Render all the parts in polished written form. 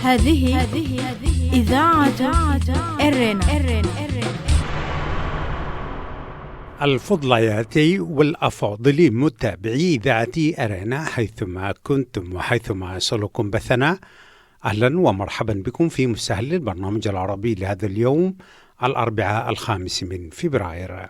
هذه إذاعة إرنا. الفضليات والأفاضل متابعي إذاعة أرنا حيثما كنتم وحيثما يصلكم بثنا، أهلا ومرحبا بكم في مسهل البرنامج العربي لهذا اليوم الأربعاء 5 من فبراير.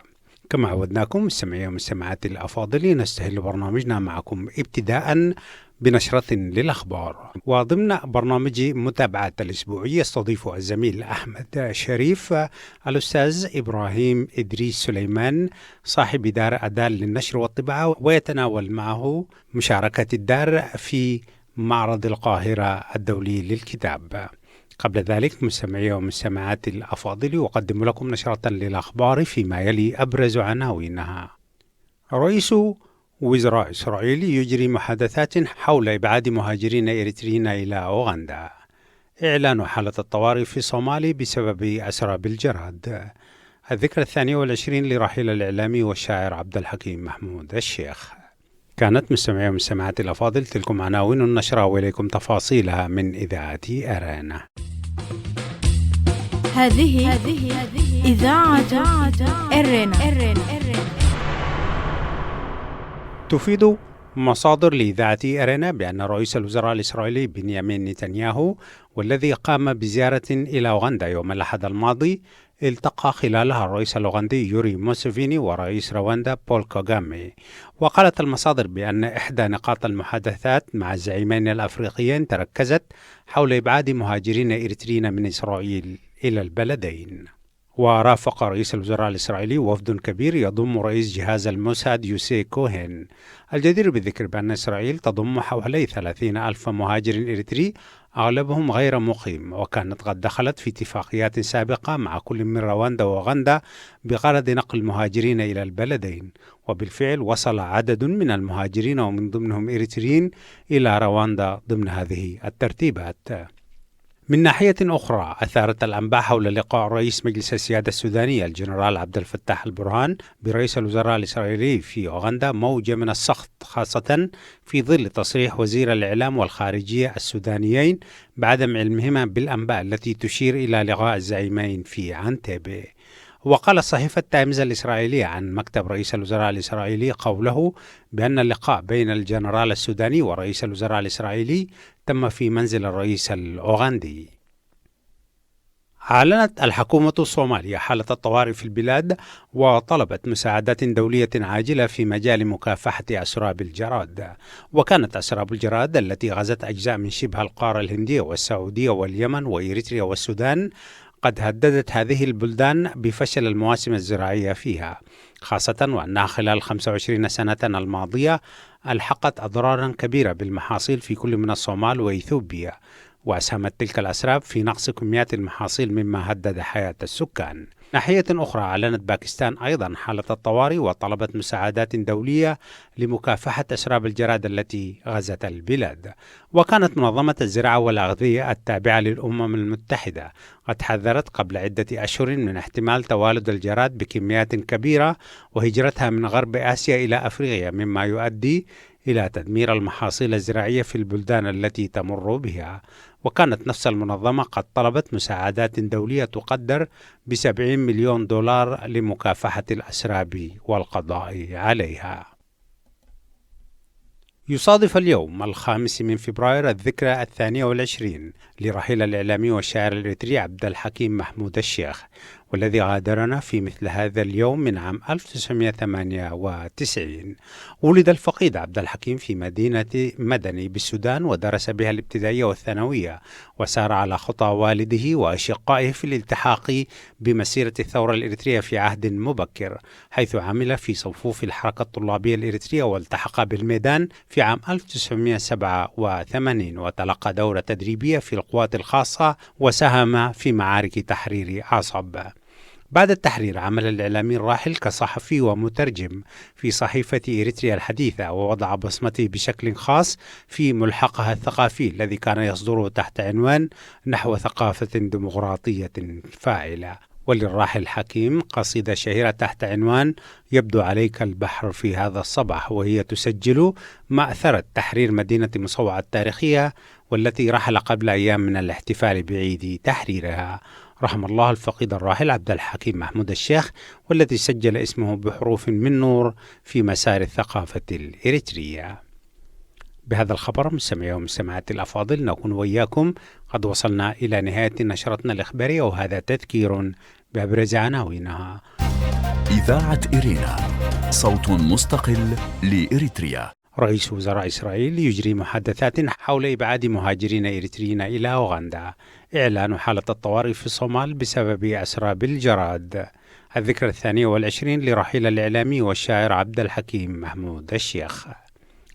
كما عودناكم مستمعي ومستمعات الأفاضل، نستهل برنامجنا معكم ابتداء بنشرة للأخبار، وضمن برنامج متابعة الأسبوعي يستضيف الزميل أحمد شريف الأستاذ إبراهيم إدريس سليمان صاحب دار أدال للنشر والطباعة، ويتناول معه مشاركة الدار في معرض القاهرة الدولي للكتاب. قبل ذلك مستمعي ومستمعات الأفاضل، أقدم لكم نشرة للأخبار فيما يلي أبرز عناوينها. رئيس وزراء إسرائيل يجري محادثات حول إبعاد مهاجرين إريتريين إلى أوغندا. إعلان حالة الطوارئ في الصومال بسبب أسراب الجراد. الذكرى 22 لرحيل الإعلامي والشاعر عبد الحكيم محمود الشيخ. كانت مستمعي ومستمعات الأفاضل تلكم عناوين النشرة، وإليكم تفاصيلها من إذاعة أرانا. هذه إذاعة إرنا. تفيد مصادر لإذاعة أرنا بأن رئيس الوزراء الإسرائيلي بنيامين نتنياهو، والذي قام بزيارة إلى أوغندا يوم الأحد الماضي، التقى خلالها الرئيس الأوغندي يوري موسيفيني ورئيس رواندا بول كاغامي. وقالت المصادر بأن إحدى نقاط المحادثات مع الزعيمين الأفريقيين تركزت حول إبعاد مهاجرين إريتريين من إسرائيل إلى البلدين. ورافق رئيس الوزراء الإسرائيلي وفد كبير يضم رئيس جهاز الموساد يوسي كوهن. الجدير بالذكر بأن إسرائيل تضم حوالي 30,000 مهاجر إريتري، أغلبهم غير مقيم، وكانت قد دخلت في اتفاقيات سابقة مع كل من رواندا وأوغندا بغرض نقل المهاجرين إلى البلدين. وبالفعل وصل عدد من المهاجرين ومن ضمنهم إريتريين إلى رواندا ضمن هذه الترتيبات. من ناحية أخرى، أثارت الأنباء حول لقاء رئيس مجلس السيادة السوداني الجنرال عبد الفتاح البرهان برئيس الوزراء الإسرائيلي في أوغندا موجة من السخط، خاصة في ظل تصريح وزير الإعلام والخارجية السودانيين بعدم علمهما بالأنباء التي تشير إلى لقاء الزعيمين في عنتيبة. وقال صحيفة تايمز الإسرائيلية عن مكتب رئيس الوزراء الإسرائيلي قوله بأن اللقاء بين الجنرال السوداني ورئيس الوزراء الإسرائيلي تم في منزل الرئيس الأوغندي. أعلنت الحكومة الصومالية حالة الطوارئ في البلاد، وطلبت مساعدات دولية عاجلة في مجال مكافحة أسراب الجراد. وكانت أسراب الجراد التي غزت أجزاء من شبه القارة الهندية والسعودية واليمن وإريتريا والسودان قد هددت هذه البلدان بفشل المواسم الزراعية فيها، خاصة وأنها خلال 25 سنة الماضية ألحقت أضرارا كبيرة بالمحاصيل في كل من الصومال وإثيوبيا، وأسهمت تلك الأسراب في نقص كميات المحاصيل مما هدد حياة السكان. ناحية أخرى، أعلنت باكستان أيضا حالة الطوارئ وطلبت مساعدات دولية لمكافحة أسراب الجراد التي غزت البلاد. وكانت منظمة الزراعة والأغذية التابعة للأمم المتحدة قد حذرت قبل عدة أشهر من احتمال توالد الجراد بكميات كبيرة وهجرتها من غرب آسيا إلى أفريقيا، مما يؤدي إلى تدمير المحاصيل الزراعية في البلدان التي تمر بها. وكانت نفس المنظمة قد طلبت مساعدات دولية تقدر ب$70 مليون لمكافحة الأسراب والقضاء عليها. يصادف اليوم 5 من فبراير الذكرى 22 لرحيل الإعلامي والشاعر الإريتري عبد الحكيم محمود الشيخ، والذي غادرنا في مثل هذا اليوم من عام 1998. ولد الفقيد عبد الحكيم في مدينة مدني بالسودان، ودرس بها الابتدائية والثانوية، وسار على خطى والده وأشقائه في الالتحاق بمسيرة الثورة الإريترية في عهد مبكر، حيث عمل في صفوف الحركة الطلابية الإريترية والتحق بالميدان في عام 1987، وتلقى دورة تدريبية في القوات الخاصة وساهم في معارك تحرير عصب. بعد التحرير عمل الإعلامي الراحل كصحفي ومترجم في صحيفة إريتريا الحديثة، ووضع بصمته بشكل خاص في ملحقها الثقافي الذي كان يصدره تحت عنوان نحو ثقافة ديمقراطية فاعلة. وللراحل حكيم قصيدة شهيرة تحت عنوان يبدو عليك البحر في هذا الصباح، وهي تسجل مأثرة تحرير مدينة مصوعة التاريخية والتي رحل قبل أيام من الاحتفال بعيد تحريرها. رحم الله الفقيد الراحل عبد الحكيم محمود الشيخ، والذي سجل اسمه بحروف من نور في مسار الثقافة الإريترية. بهذا الخبر مستمعي ومستمعاتي الأفاضل، نكون وإياكم قد وصلنا إلى نهاية نشرتنا الإخبارية، وهذا تذكير بأبرز عناوينها. إذاعة إرينا، صوت مستقل لإريتريا. رئيس وزراء إسرائيل يجري محادثات حول إبعاد مهاجرين إريتريين إلى أوغندا. إعلان حالة الطوارئ في الصومال بسبب أسراب الجراد. الذكرى 22 لرحيل الإعلامي والشاعر عبد الحكيم محمود الشيخ.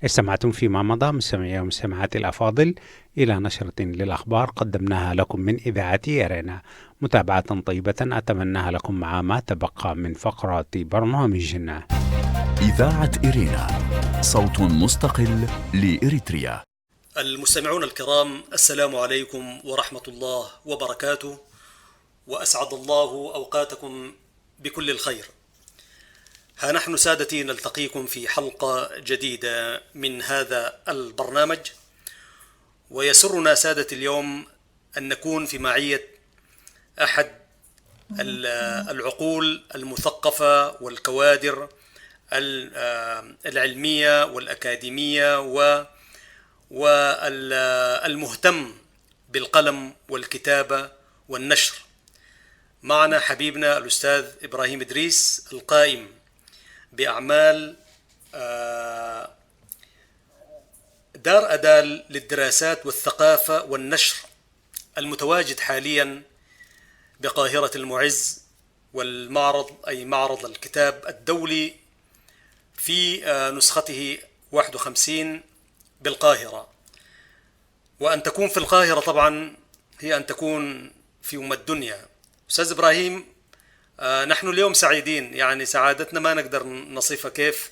استمعتم فيما مضى مستمعي ومستمعاتي الأفاضل إلى نشرة للأخبار قدمناها لكم من إذاعة إرينا. متابعة طيبة أتمناها لكم مع ما تبقى من فقرات برنامجنا. إذاعة إرينا، صوت مستقل لإريتريا. المستمعون الكرام، السلام عليكم ورحمة الله وبركاته، وأسعد الله أوقاتكم بكل الخير. ها نحن سادتي نلتقيكم في حلقة جديدة من هذا البرنامج، ويسرنا سادتي اليوم أن نكون في معية أحد العقول المثقفة والكوادر العلمية والأكاديمية والمهتم بالقلم والكتابة والنشر. معنا حبيبنا الأستاذ إبراهيم إدريس، القائم بأعمال دار أدال للدراسات والثقافة والنشر، المتواجد حاليا بقاهرة المعز، والمعرض أي معرض الكتاب الدولي في نسخته 51 بالقاهرة. وأن تكون في القاهرة طبعا هي أن تكون في الدنيا. أستاذ إبراهيم، نحن اليوم سعيدين، يعني سعادتنا ما نقدر نصفها كيف،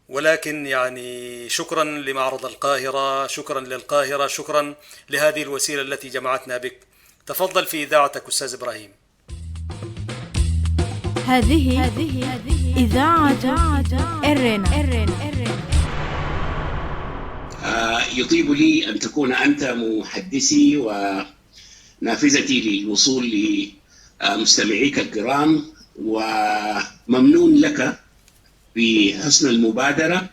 ولكن يعني شكرا لمعرض القاهرة، شكرا للقاهرة، شكرا لهذه الوسيلة التي جمعتنا بك. تفضل في إذاعتك أستاذ إبراهيم. هذه إذاعة إرينا. يطيب لي أن تكون أنت محدثي ونافذتي للوصول لمستمعيك الكرام، وممنون لك بحسن المبادرة،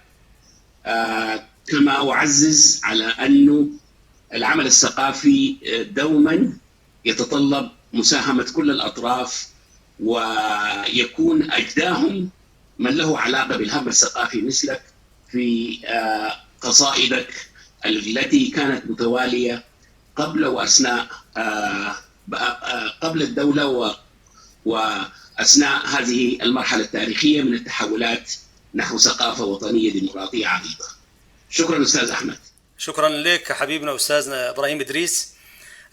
كما أعزز على أنه العمل الثقافي دوما يتطلب مساهمة كل الأطراف، ويكون أجداهم من له علاقة بالهم الثقافي مثلك في قصائدك التي كانت متوالية قبل وأثناء قبل الدولة وأثناء هذه المرحلة التاريخية من التحولات نحو ثقافة وطنية ديمقراطية عريضة. شكرا أستاذ أحمد. شكرا لك حبيبنا أستاذنا إبراهيم إدريس.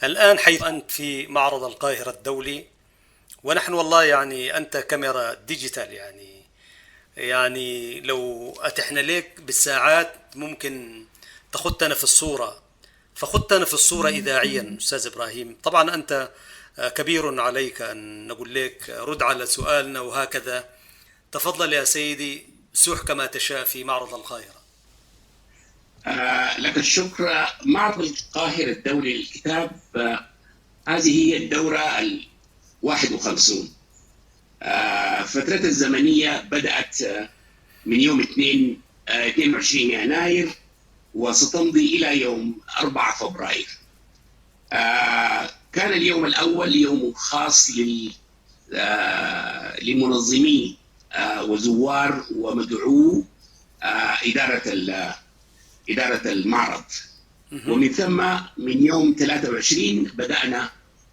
الآن حيث أنت في معرض القاهرة الدولي، ونحن والله يعني أنت كاميرا ديجيتال، يعني لو أتحنا لك بالساعات ممكن تخطنا في الصورة، فخطنا في الصورة إذاعيا. أستاذ إبراهيم، طبعا أنت كبير عليك أن نقول لك رد على سؤالنا وهكذا. تفضل يا سيدي، سوح كما تشاء في معرض القاهرة. لك الشكر. معرض القاهرة الدولي للكتاب هذه هي الدورة 51. فترة الزمنية بدأت من يوم 22 يناير وستمضي إلى يوم 4 فبراير. كان اليوم الأول يوم خاص لمنظمي وزوار ومدعو إدارة المعرض، ومن ثم من يوم 23 بدأنا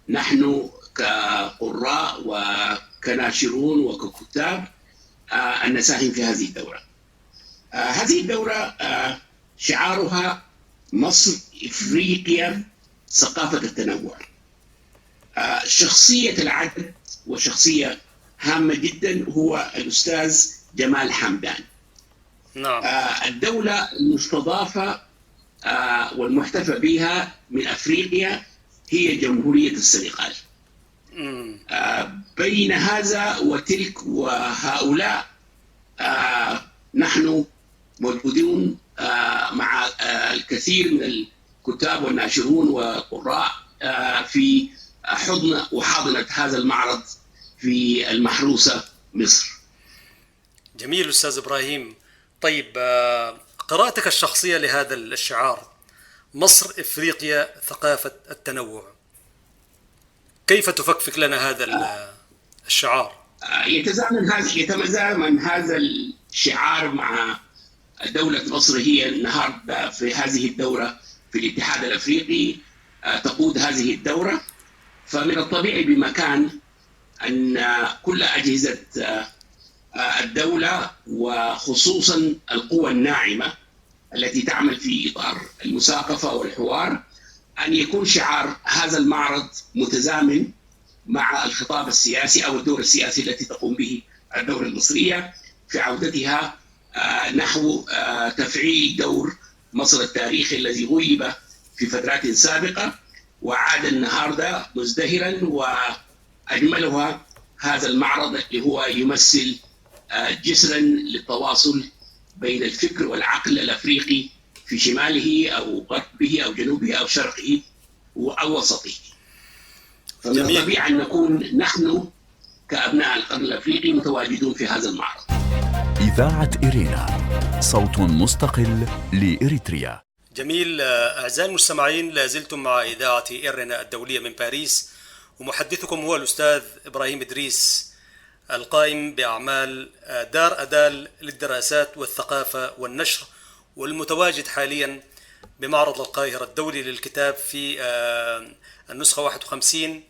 نحن كقراء وكناشرون وككتاب أن نساهم في هذه الدورة. هذه الدورة شعارها مصر إفريقيا ثقافة التنوع. شخصية العدد وشخصية هامة جدا هو الأستاذ جمال حمدان. نعم. الدولة المستضافة والمحتفى بها من أفريقيا هي جمهورية السنغال. بين هذا وتلك وهؤلاء نحن موجودون مع الكثير من الكتاب والناشرون والقراء في حضن وحاضنة هذا المعرض في المحروسة مصر. جميل أستاذ إبراهيم. طيب، قراءتك الشخصية لهذا الشعار مصر إفريقيا ثقافة التنوع، كيف تفكفك لنا هذا الشعار؟ يتزامن هذا الشعار مع دولة مصر. هي النهارده في هذه الدورة في الاتحاد الأفريقي تقود هذه الدورة، فمن الطبيعي بمكان أن كل أجهزة الدولة وخصوصا القوى الناعمة التي تعمل في إطار المساقفة والحوار أن يكون شعار هذا المعرض متزامن مع الخطاب السياسي أو الدور السياسي التي تقوم به الدولة المصرية في عودتها نحو تفعيل دور مصر التاريخي الذي غيب في فترات سابقة، وعاد النهارده مزدهرا وأجملها هذا المعرض اللي هو يمثل جسرا للتواصل بين الفكر والعقل الأفريقي في شماله أو غربه أو جنوبه أو شرقه أو وسطه. فمن الطبيعي أن نكون نحن كأبناء القرن الأفريقي متواجدون في هذا المعرض. إذاعة إرينا، صوت مستقل لإريتريا. جميل. أعزائي المستمعين، لازلتم مع إذاعة إرينا الدولية من باريس، ومحدثكم هو الأستاذ إبراهيم إدريس، القائم بأعمال دار أدال للدراسات والثقافة والنشر، والمتواجد حاليا بمعرض القاهرة الدولي للكتاب في النسخة 51،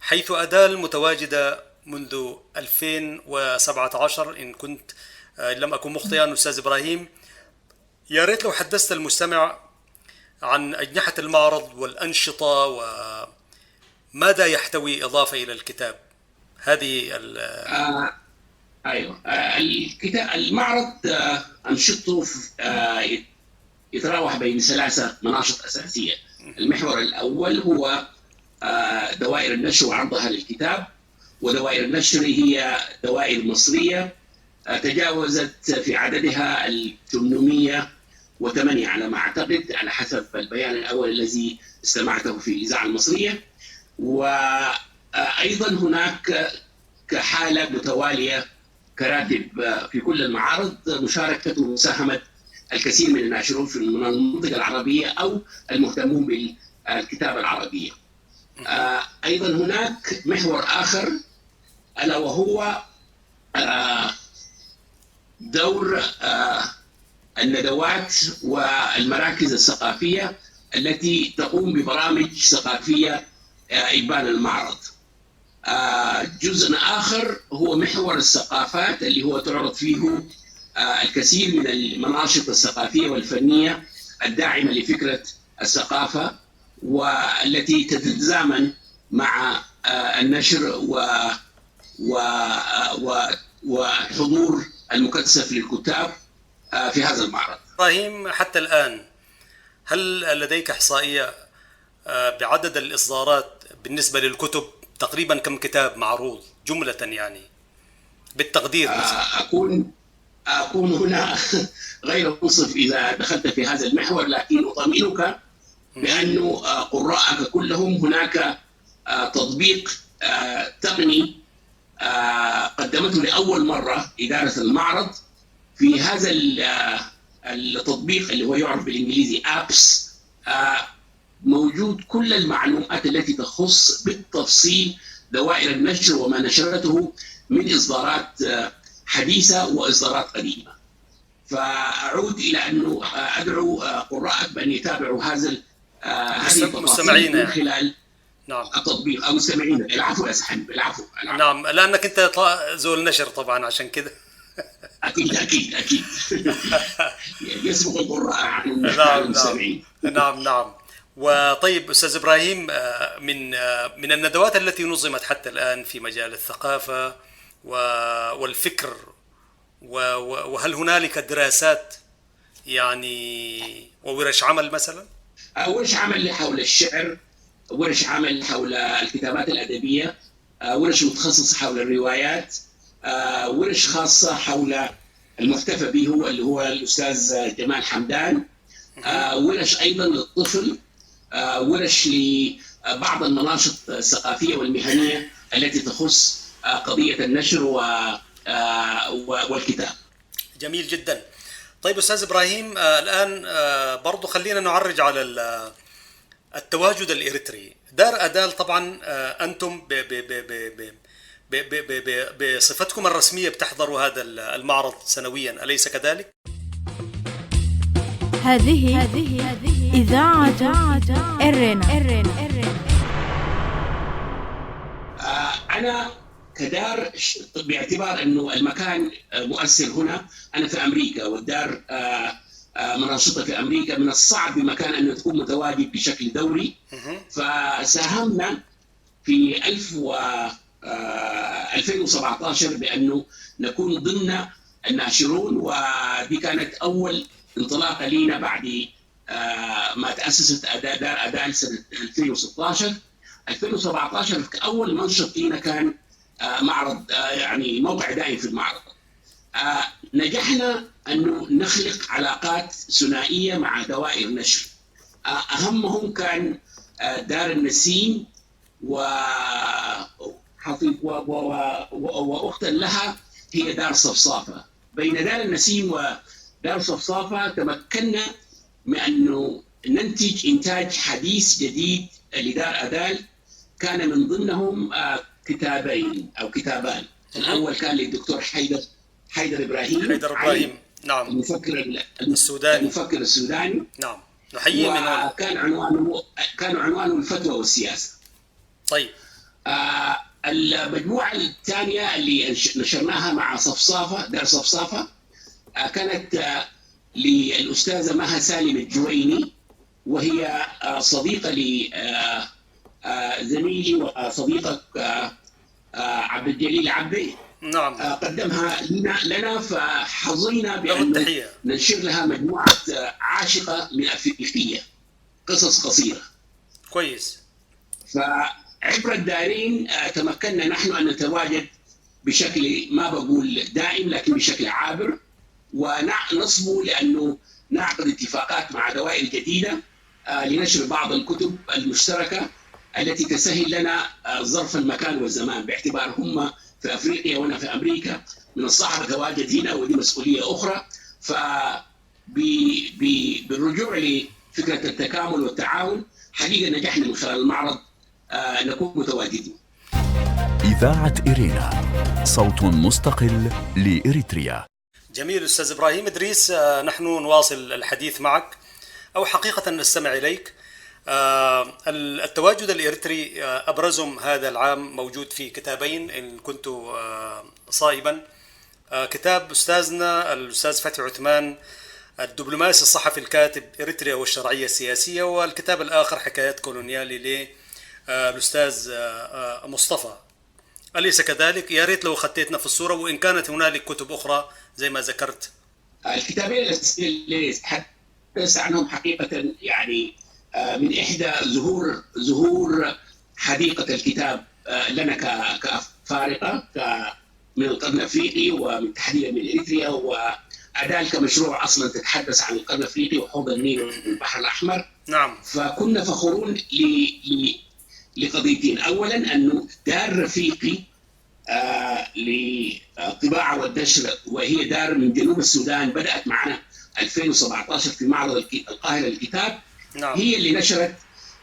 حيث أدال متواجدة منذ 2017 إن كنت لم أكن مخطئا. أستاذ إبراهيم، يا ريت لو حدثت المستمع عن أجنحة المعرض والأنشطة وماذا يحتوي إضافة إلى الكتاب. هذه أيوة، الكتاب المعرض أنشطته يتراوح بين 3 مناشط أساسية. المحور الأول هو دوائر النشر وعرضها للكتاب، ودوائر النشر هي دوائر مصرية تجاوزت في عددها 808 على ما أعتقد على حسب البيان الأول الذي استمعته في الإذاعة المصرية. وأيضا هناك كحالة متوالية كراتب في كل المعارض مشاركة ومساهمة الكثير من الناشرون في المنطقة العربية أو المهتمون بالكتابة العربية. أيضا هناك محور آخر ألا وهو دور الندوات والمراكز الثقافية التي تقوم ببرامج ثقافية إبان المعرض. جزء آخر هو محور الثقافات اللي هو تعرض فيه الكثير من المناشط الثقافية والفنية الداعمة لفكرة الثقافة والتي تتزامن مع النشر وحضور المكثف للكتاب في هذا المعرض. إبراهيم، حتى الآن هل لديك إحصائية بعدد الإصدارات بالنسبة للكتب؟ تقريبا كم كتاب معروض جملة يعني بالتقدير؟ أكون هنا غير منصف إذا دخلت في هذا المحور، لكن أطمئنك بأن قراءك كلهم هناك تطبيق تقني قدمته لأول مرة إدارة المعرض. في هذا التطبيق اللي هو يعرف بالإنجليزي أبس موجود كل المعلومات التي تخص بالتفصيل دوائر النشر وما نشرته من إصدارات حديثة وإصدارات قديمة. فأعود إلى أنه أدعو قراءك بأن يتابعوا هذه التفاصيل من خلال التطبيق أو مستمعين. العفو يا سحن، العفو. نعم، لأنك أنت زول نشر طبعا عشان كده. أكيد يسبق القراء عن المستمعين. نعم. وطيب أستاذ إبراهيم، من الندوات التي نظمت حتى الآن في مجال الثقافة والفكر، وهل هنالك دراسات يعني وورش عمل مثلا؟ ورش عمل حول الشعر، ورش عمل حول الكتابات الأدبية، ورش متخصصة حول الروايات، ورش خاصة حول المحتفى به اللي هو الأستاذ جمال حمدان، ورش أيضا للطفل، ورش لبعض المناشط الثقافية والمهنية التي تخص قضية النشر والكتاب. جميل جدا. طيب أستاذ إبراهيم، الآن برضو خلينا نعرج على التواجد الإريتري. دار أدال طبعا أنتم بصفتكم الرسمية بتحضروا هذا المعرض سنويا، أليس كذلك؟ هذه إذاعة إرنا. أنا كدار باعتبار أنه المكان مؤثر هنا، أنا في أمريكا والدار مناشطة في أمريكا، من الصعب بمكان أن تكون متواجد بشكل دوري. فساهمنا في 2017 بأنه نكون ضمن الناشرون، ودي كانت أول انطلاقة لنا بعد ما تأسست دار أدال سنة 2016. 2017 أول منشط لنا كان معرض، يعني موقع دائم في المعرض. نجحنا أنه نخلق علاقات ثنائية مع دوائر نشر، أهمهم كان دار النسيم وأختا لها هي دار صفصافة. بين دار النسيم ودار صفصافة تمكنا من أنه ننتج إنتاج حديث جديد لدار أدال، كان من ضمنهم كتابين أو كتابان. الأول كان للدكتور حيدر إبراهيم، نعم، المفكر السوداني، نعم، نحييه من هنا. كان عنوانه الفتوى والسياسة. طيب، المجموعة الثانية اللي نشرناها مع صفصافة، دار صفصافة، كانت للأستاذة مها سالم الجويني، وهي صديقة لزميلي وصديقة عبد الجليل عبدي. نعم، قدمها لنا، فحظينا بأن ننشر لها مجموعة عاشقة من أفريقية، قصص قصيرة. كويس. فعبر الدارين تمكنا نحن أن نتواجد بشكل ما بقول دائم لكن بشكل عابر، ونصبو لأنه نعقد اتفاقات مع دوائر جديدة لنشر بعض الكتب المشتركة التي تسهل لنا ظرف المكان والزمان، باعتبار هم في أفريقيا وأنا في أمريكا. من الصعب التواجد هنا، ودي مسؤولية أخرى. بالرجوع لفكرة التكامل والتعاون، حقيقة نجحنا من خلال المعرض نكون متواجدين. إذاعة إرينا، صوت مستقل لإريتريا. جميل أستاذ إبراهيم إدريس، نحن نواصل الحديث معك، أو حقيقة نستمع إليك. التواجد الإريتري أبرزهم هذا العام موجود في كتابين إن كنت صائبا. كتاب أستاذنا الأستاذ فتحي عثمان الدبلوماسي الصحفي الكاتب إريتريا والشرعية السياسية، والكتاب الآخر حكايات كولونيالي للأستاذ مصطفى، أليس كذلك؟ يا ريت لو خطيتنا في الصورة، وإن كانت هنالك كتب أخرى زي ما ذكرت. الكتابين اللي تحدث عنهم حقيقة يعني من إحدى ظهور حديقة الكتاب لنا كأفارقة من القرن الأفريقي، ومن تحديدا من إريتريا، وأدال كمشروع أصلا تتحدث عن القرن الأفريقي وحوض النيل والبحر الأحمر. نعم. فكنا فخورون لقضيتين. أولا أنه دار رفيقي للطباعة والنشر، وهي دار من جنوب السودان، بدأت معنا 2017 في معرض القاهرة للكتاب. نعم. هي اللي نشرت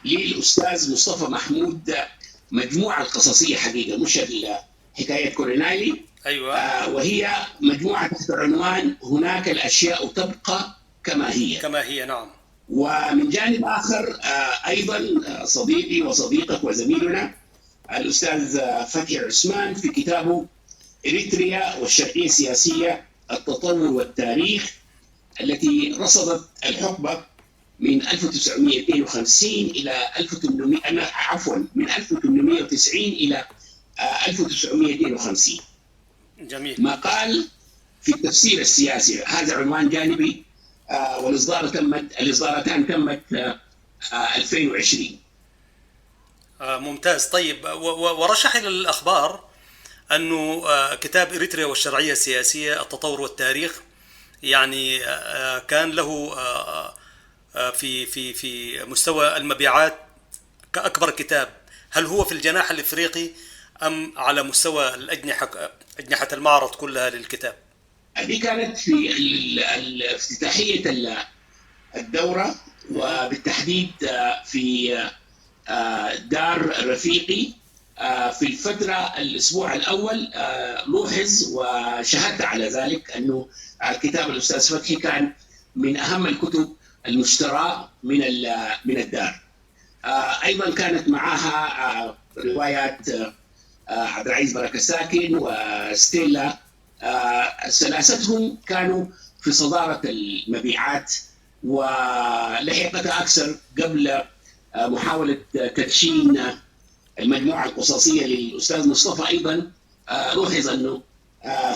للأستاذ مصطفى محمود مجموعة القصصية، حقيقة مش حكاية كولونيالي. أيوة. وهي مجموعة تحت عنوان هناك الأشياء تبقى كما هي. نعم. ومن جانب آخر أيضا صديقي وصديقك وزميلنا الأستاذ فتحي عثمان في كتابه إريتريا والشرعية السياسية، التطور والتاريخ، التي رصدت الحقبة من 1952 إلى 1800 من 1890 إلى 1952. جميل. مقال في التفسير السياسي، هذا عنوان جانبي، الإصدارتان تمت 2020. ممتاز. طيب، ورشح إلى الأخبار أنه كتاب إريتريا والشرعية السياسية التطور والتاريخ يعني كان له في مستوى المبيعات كأكبر كتاب. هل هو في الجناح الإفريقي أم على مستوى أجنحة المعرض كلها للكتاب؟ دي كانت في افتتاحية الدورة، وبالتحديد في دار رفيقي. في الفترة الأسبوع الأول لوحظ وشهدت على ذلك أنه كتاب الأستاذ فتحي كان من أهم الكتب المشترى من الدار. أيضا كانت معها روايات عبد العزيز بركة ساكن وستيلا. ثلاثتهم كانوا في صدارة المبيعات، ولحقتها أكثر قبل محاولة تدشين المجموعة القصصية للأستاذ مصطفى. أيضا لوحظ أنه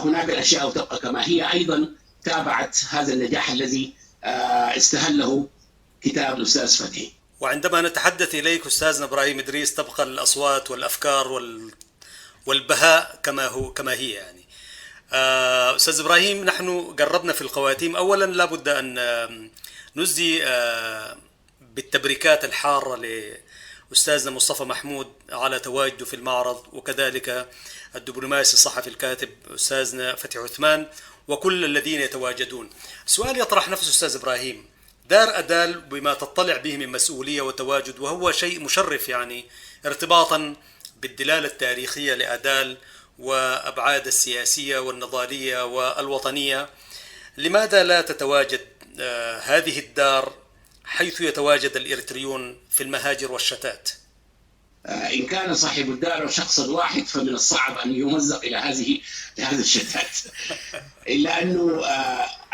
هناك الأشياء تبقى كما هي، أيضا تابعت هذا النجاح الذي استهله كتاب الأستاذ فتحي. وعندما نتحدث إليك أستاذنا إبراهيم إدريس تبقى الأصوات والأفكار والبهاء كما هي يعني. أستاذ إبراهيم، نحن قربنا في الخواتيم. أولا لابد أن نزدي بالتبريكات الحارة لأستاذنا مصطفى محمود على تواجده في المعرض، وكذلك الدبلوماسي الصحفي الكاتب أستاذنا فتحي عثمان وكل الذين يتواجدون. سؤال يطرح نفسه أستاذ إبراهيم، دار أدال بما تطلع به من مسؤولية وتواجد، وهو شيء مشرف يعني ارتباطا بالدلالة التاريخية لأدال وأبعاد السياسية والنضالية والوطنية، لماذا لا تتواجد هذه الدار حيث يتواجد الإريتريون في المهاجر والشتات؟ إن كان صاحب الدار شخصا واحد فمن الصعب أن يمزق إلى هذا الشتات. إلا أنه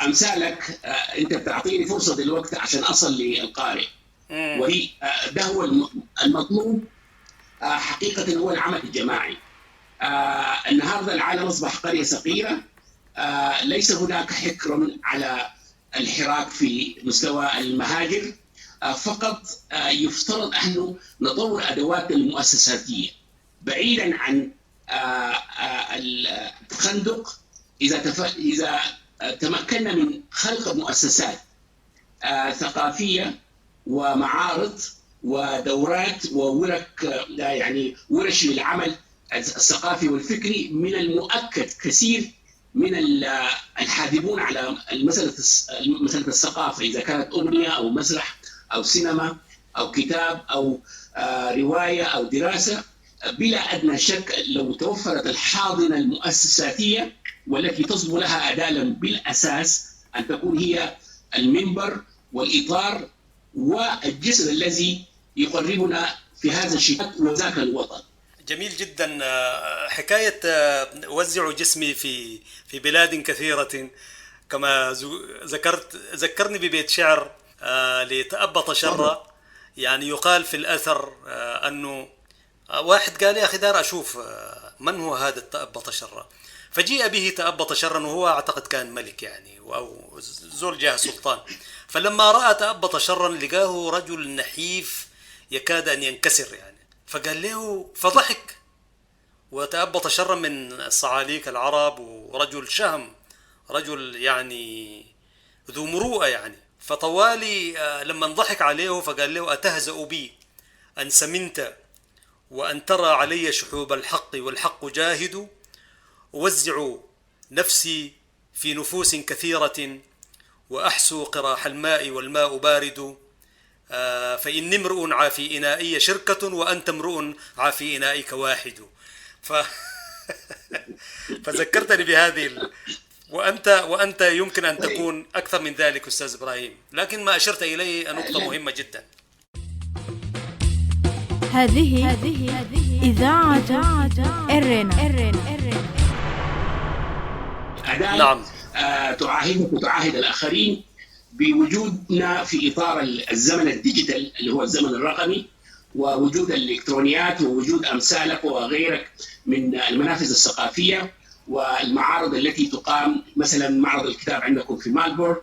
أمثالك أنت بتعطيني فرصة دلوقتي عشان أصل للقارئ، وهي ده هو المطلوب حقيقة، هو العمل الجماعي. النهارده العالم أصبح قرية صغيرة، ليس هناك حكر على الحراك في مستوى المهاجر، فقط يفترض أن نطور أدوات المؤسساتية بعيدا عن التخندق. إذا تمكنا من خلق مؤسسات ثقافية ومعارض ودورات ورش للعمل الثقافي والفكري، من المؤكد كثير من الحاذبون على مسألة الثقافة، إذا كانت أغنية أو مسرح أو سينما أو كتاب أو رواية أو دراسة، بلا أدنى شك لو توفرت الحاضنة المؤسساتية والتي تصب لها أدالا بالأساس أن تكون هي المنبر والإطار والجسر الذي يقربنا في هذا الشتات وذاك الوطن. جميل جدا. حكاية وزع جسمي في بلاد كثيرة كما ذكرني ببيت شعر لتأبط شر. يعني يقال في الأثر أنه واحد قال يا أخي دار أشوف من هو هذا التأبط شر، فجيء به تأبط شرا، وهو أعتقد كان ملك يعني أو زول جاه سلطان. فلما رأى تأبط شرا لقاه رجل نحيف يكاد أن ينكسر يعني، فقال له فضحك. وتأبط شرا من الصعاليك العرب، ورجل شهم، رجل يعني ذو مروءة يعني. فطوالي لما ضحك عليه فقال له أتهزأ بي أن سمنت وأن ترى علي شحوب الحق والحق جاهد، أوزع نفسي في نفوس كثيرة وأحسو قراح الماء والماء بارد، فإن امرؤ عافي إنائي شركة وأنت امرؤ عافي إنائك واحد. فذكرتني بهذه وأنت يمكن أن تكون أكثر من ذلك أستاذ إبراهيم، لكن ما أشرت إليه نقطة مهمة جدا. هذه إذاعة إرنا. نعم. تعاهدك وتعاهد الآخرين بوجودنا في إطار الزمن الديجيتال اللي هو الزمن الرقمي، ووجود الإلكترونيات ووجود أمثالك وغيرك من المنافذ الثقافية والمعارض التي تقام، مثلا معرض الكتاب عندكم في مالبورن،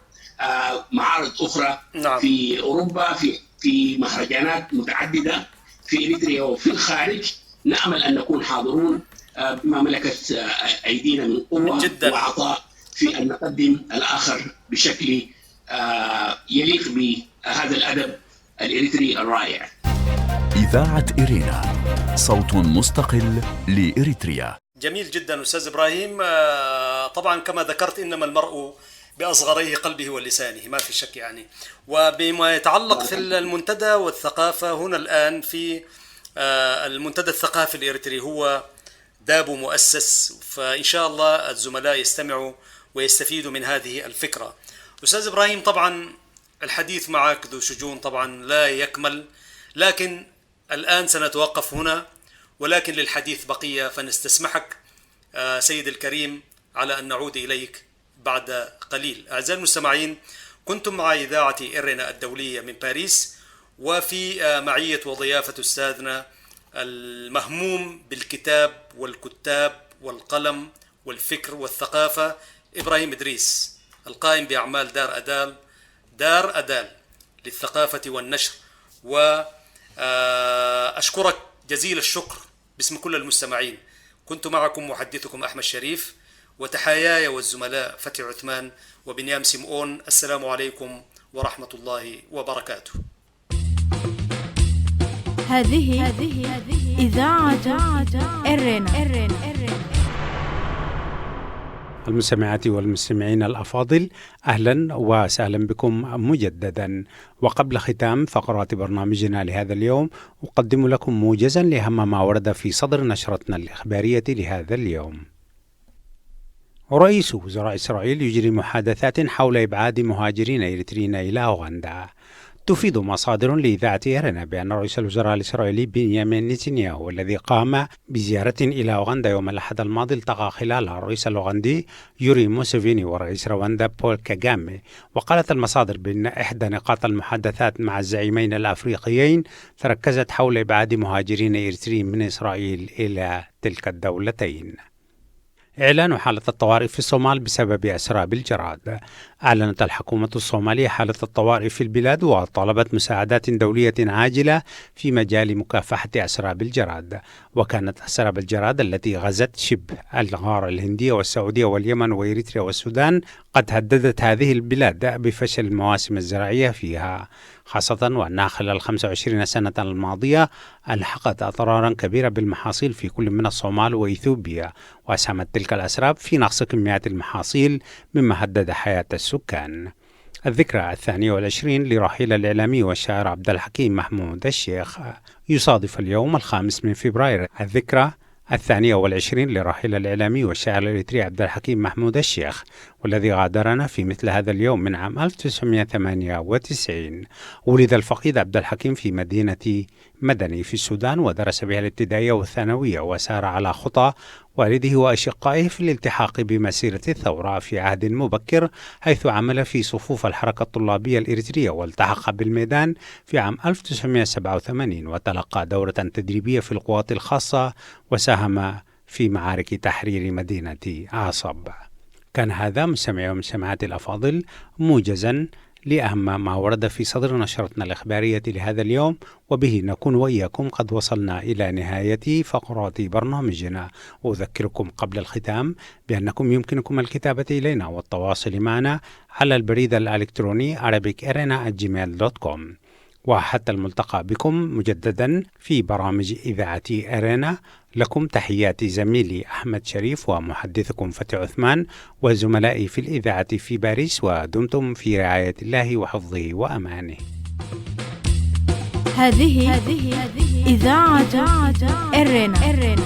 معارض أخرى في أوروبا، في مهرجانات متعددة في إريتريا وفي الخارج، نأمل أن نكون حاضرون بما ملكت أيدينا من قوة وعطاء في أن نقدم الآخر بشكل يليق بهذا الأدب الإريتري الرائع. إذاعة إرينا، صوت مستقل لإريتريا. جميل جدا أستاذ إبراهيم. طبعا كما ذكرت إنما المرء بأصغريه قلبه ولسانه، ما في شك يعني. وبما يتعلق في المنتدى والثقافة هنا الآن، في المنتدى الثقافي الإريتري هو داب مؤسس، فإن شاء الله الزملاء يستمعوا ويستفيدوا من هذه الفكرة. أستاذ إبراهيم، طبعا الحديث معك ذو شجون طبعا لا يكمل، لكن الآن سنتوقف هنا، ولكن للحديث بقية، فنستسمحك سيد الكريم على أن نعود إليك بعد قليل. أعزائي المستمعين، كنتم مع إذاعة إرينا الدولية من باريس، وفي معية وضيافة أستاذنا المهموم بالكتاب والكتاب والقلم والفكر والثقافة إبراهيم إدريس، القائم بأعمال دار أدال للثقافة والنشر. وأشكرك جزيل الشكر باسم كل المستمعين. كنت معكم محدثكم أحمد شريف، وتحاياي والزملاء فتحي عثمان وبنيام سمعون. السلام عليكم ورحمة الله وبركاته. هذه إذاعة إرينا. المستمعات والمستمعين الأفاضل، أهلا وسهلا بكم مجددا. وقبل ختام فقرات برنامجنا لهذا اليوم، أقدم لكم موجزا لأهم ما ورد في صدر نشرتنا الإخبارية لهذا اليوم. رئيس وزراء إسرائيل يجري محادثات حول إبعاد مهاجرين إريتريين إلى أوغندا. تفيد مصادر لإذاعة إرينا بأن رئيس الوزراء الإسرائيلي بنيامين نتنياهو الذي قام بزيارة إلى أوغندا يوم الأحد الماضي التقى خلالها الرئيس الأوغندي يوري موسيفيني ورئيس رواندا بول كاغامي. وقالت المصادر بأن إحدى نقاط المحادثات مع الزعيمين الأفريقيين تركزت حول إبعاد مهاجرين إريتريين من إسرائيل إلى تلك الدولتين. إعلان حالة الطوارئ في الصومال بسبب أسراب الجراد. أعلنت الحكومة الصومالية حالة الطوارئ في البلاد، وطلبت مساعدات دولية عاجلة في مجال مكافحة أسراب الجراد. وكانت أسراب الجراد التي غزت شبه الغار الهندية والسعودية واليمن وإريتريا والسودان قد هددت هذه البلاد بفشل المواسم الزراعية فيها، خاصة وأنها خلال 25 سنة الماضية ألحقت أضرارا كبيرة بالمحاصيل في كل من الصومال وإثيوبيا، وأسهمت تلك الأسراب في نقص كميات المحاصيل مما هدد حياة السكان. الذكرى 22 لرحيل الإعلامي والشاعر عبد الحكيم محمود الشيخ يصادف اليوم 5 فبراير الذكرى 22 لرحيل الإعلامي والشاعر الإريتري عبد الحكيم محمود الشيخ، والذي غادرنا في مثل هذا اليوم من عام 1998. ولد الفقيد عبد الحكيم في مدينة مدني في السودان، ودرس بها الابتدائية والثانوية، وسار على خطى والده وأشقائه في الالتحاق بمسيرة الثورة في عهد مبكر، حيث عمل في صفوف الحركة الطلابية الإريترية، والتحق بالميدان في عام 1987، وتلقى دورة تدريبية في القوات الخاصة، وساهم في معارك تحرير مدينة عصب. كان هذا مستمعي ومستمعاتي الأفاضل موجزا لأهم ما ورد في صدر نشرتنا الإخبارية لهذا اليوم، وبه نكون وإياكم قد وصلنا إلى نهاية فقرات برنامجنا. أذكركم قبل الختام بأنكم يمكنكم الكتابة إلينا والتواصل معنا على البريد الإلكتروني arabicerena@gmail.com. وحتى الملتقى بكم مجددا في برامج إذاعة إرينا، لكم تحيات زميلي أحمد شريف ومحدثكم فتحي عثمان وزملائي في الإذاعة في باريس، ودمتم في رعاية الله وحفظه وأمانه. هذه إذاعة إرينا.